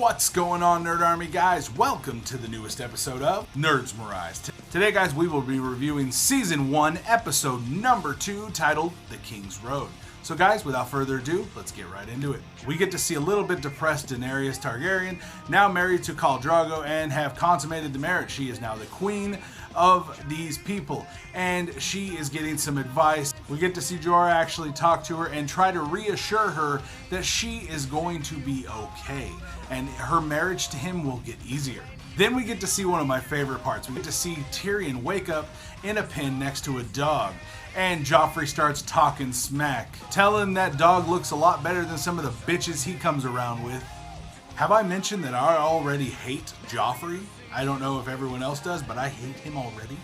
What's going on, Nerd Army guys? Welcome to the newest episode of Nerdsmerized. Today, guys, we will be reviewing Season 1, Episode number 2, titled The Kingsroad. So guys, without further ado, let's get right into it. We get to see a little bit depressed Daenerys Targaryen, now married to Khal Drogo and have consummated the marriage. She is now the queen of these people, and she is getting some advice. We get to see Jorah actually talk to her and try to reassure her that she is going to be okay, and her marriage to him will get easier. Then we get to see one of my favorite parts. We get to see Tyrion wake up in a pen next to a dog, and Joffrey starts talking smack, telling that dog looks a lot better than some of the bitches he comes around with. Have I mentioned that I already hate Joffrey? I don't know if everyone else does, but I hate him already.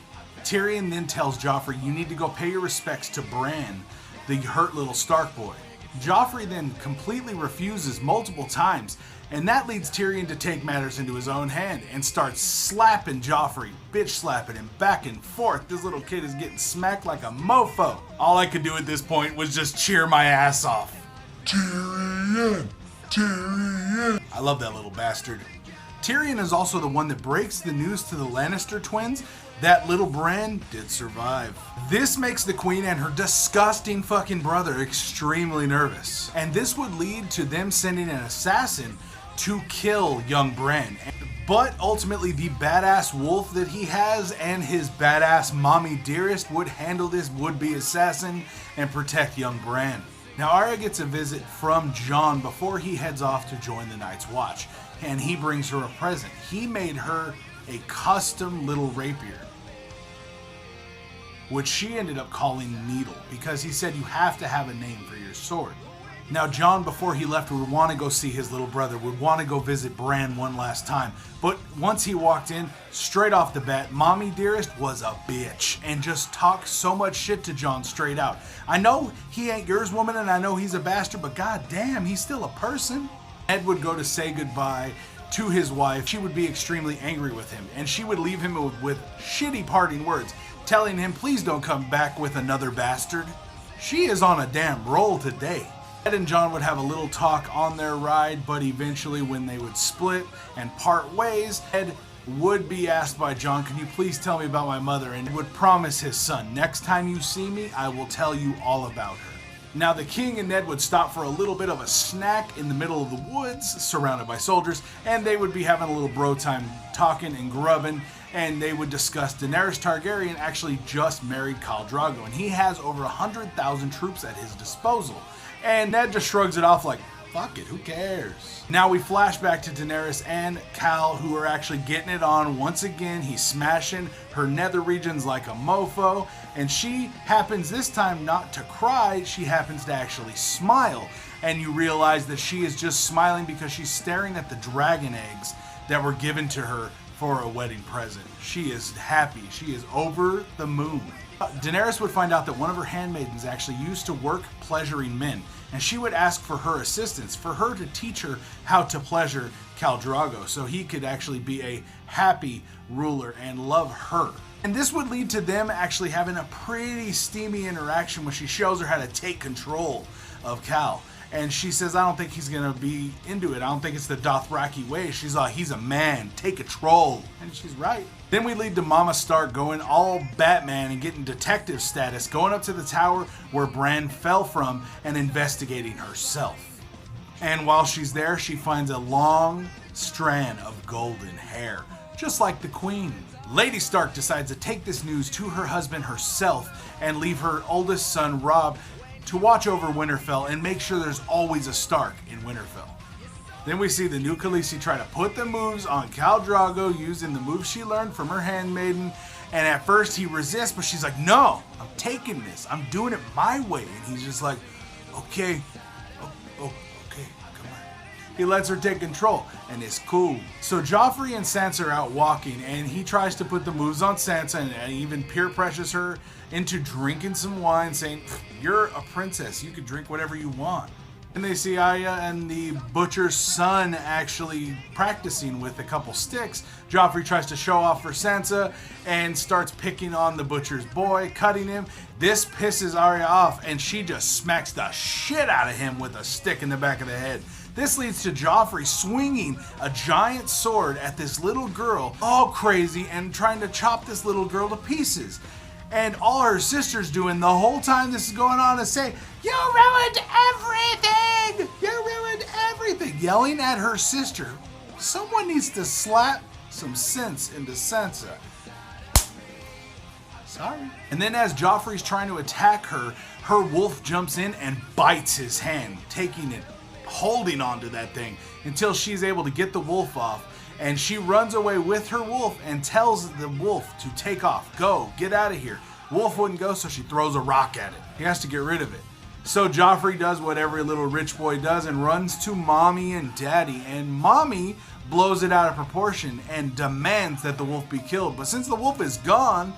Tyrion then tells Joffrey, you need to go pay your respects to Bran, the hurt little Stark boy. Joffrey then completely refuses multiple times, and that leads Tyrion to take matters into his own hand and starts slapping Joffrey, bitch slapping him back and forth. This little kid is getting smacked like a mofo. All I could do at this point was just cheer my ass off. Tyrion! Tyrion! I love that little bastard. Tyrion is also the one that breaks the news to the Lannister twins that little Bran did survive. This makes the queen and her disgusting fucking brother extremely nervous. And this would lead to them sending an assassin to kill young Bran. But ultimately the badass wolf that he has and his badass mommy dearest would handle this would-be assassin and protect young Bran. Now Arya gets a visit from Jon before he heads off to join the Night's Watch, and he brings her a present. He made her a custom little rapier, which she ended up calling Needle, because he said you have to have a name for your sword. Now Jon, before he left, would want to go see his little brother, would want to go visit Bran one last time. But once he walked in, straight off the bat, Mommy Dearest was a bitch and just talked so much shit to Jon straight out. I know he ain't yours, woman, and I know he's a bastard, but goddamn, he's still a person. Ed would go to say goodbye to his wife. She would be extremely angry with him, and she would leave him with shitty parting words, telling him, please don't come back with another bastard. She is on a damn roll today. Ed and Jon would have a little talk on their ride, but eventually when they would split and part ways, Ed would be asked by Jon, can you please tell me about my mother? And would promise his son, next time you see me, I will tell you all about her. Now the king and Ned would stop for a little bit of a snack in the middle of the woods, surrounded by soldiers, and they would be having a little bro time, talking and grubbing, and they would discuss Daenerys Targaryen actually just married Khal Drogo, and he has over 100,000 troops at his disposal. And Ned just shrugs it off like, fuck it, who cares? Now we flash back to Daenerys and Khal, who are actually getting it on once again. He's smashing her nether regions like a mofo, and she happens this time not to cry, she happens to actually smile. And you realize that she is just smiling because she's staring at the dragon eggs that were given to her for a wedding present. She is happy, she is over the moon. Daenerys would find out that one of her handmaidens actually used to work pleasuring men, and she would ask for her assistance, for her to teach her how to pleasure Khal Drogo, so he could actually be a happy ruler and love her. And this would lead to them actually having a pretty steamy interaction when she shows her how to take control of Khal. And she says, I don't think he's gonna be into it. I don't think it's the Dothraki way. She's like, he's a man, take control. And she's right. Then we lead to Mama Stark going all Batman and getting detective status, going up to the tower where Bran fell from and investigating herself. And while she's there, she finds a long strand of golden hair, just like the queen. Lady Stark decides to take this news to her husband herself and leave her oldest son, Robb, to watch over Winterfell and make sure there's always a Stark in Winterfell. Then we see the new Khaleesi try to put the moves on Khal Drogo using the moves she learned from her handmaiden, and at first he resists, but she's like, no, I'm taking this, I'm doing it my way, and he's just like, okay, okay, come on. He lets her take control, and it's cool. So Joffrey and Sansa are out walking, and he tries to put the moves on Sansa and even peer pressures her into drinking some wine, saying, you're a princess, you can drink whatever you want. And they see Arya and the butcher's son actually practicing with a couple sticks. Joffrey tries to show off for Sansa and starts picking on the butcher's boy, cutting him. This pisses Arya off, and she just smacks the shit out of him with a stick in the back of the head. This leads to Joffrey swinging a giant sword at this little girl, all crazy, and trying to chop this little girl to pieces. And all her sister's doing the whole time this is going on is saying, "You ruined everything! You ruined everything!" Yelling at her sister. Someone needs to slap some sense into Sansa. Sorry. And then as Joffrey's trying to attack her, her wolf jumps in and bites his hand, taking it, holding onto that thing until she's able to get the wolf off. And she runs away with her wolf and tells the wolf to take off. Go, get out of here. Wolf wouldn't go, so she throws a rock at it. He has to get rid of it. So Joffrey does what every little rich boy does and runs to Mommy and Daddy. And Mommy blows it out of proportion and demands that the wolf be killed. But since the wolf is gone,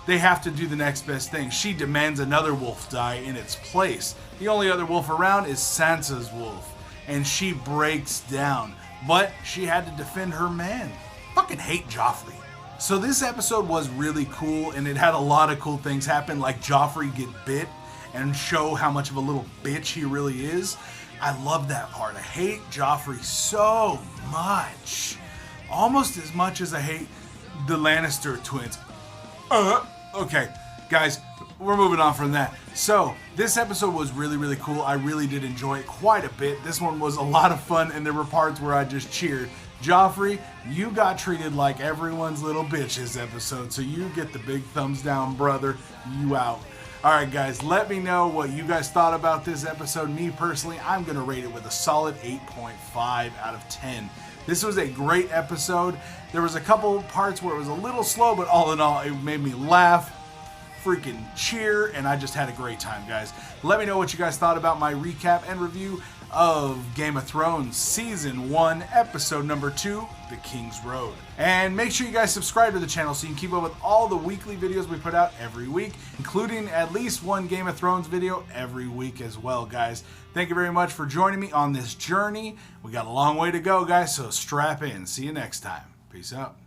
they have to do the next best thing. She demands another wolf die in its place. The only other wolf around is Sansa's wolf. And she breaks down. But she had to defend her man. Fucking hate Joffrey. So this episode was really cool, and it had a lot of cool things happen, like Joffrey get bit and show how much of a little bitch he really is. I love that part. I hate Joffrey so much. Almost as much as I hate the Lannister twins. Okay, guys, we're moving on from that. So, this episode was really, really cool. I really did enjoy it quite a bit. This one was a lot of fun, and there were parts where I just cheered. Joffrey, you got treated like everyone's little bitch this episode, so you get the big thumbs down, brother. You out. Alright, guys, let me know what you guys thought about this episode. Me, personally, I'm going to rate it with a solid 8.5 out of 10. This was a great episode. There was a couple parts where it was a little slow, but all in all, it made me laugh, freaking cheer, and I just had a great time, guys. Let me know what you guys thought about my recap and review of Game of Thrones Season 1, Episode number 2, The Kingsroad. And make sure you guys subscribe to the channel so you can keep up with all the weekly videos we put out every week, including at least one Game of Thrones video every week as well, guys. Thank you very much for joining me on this journey. We got a long way to go, guys, so strap in. See you next time. Peace out.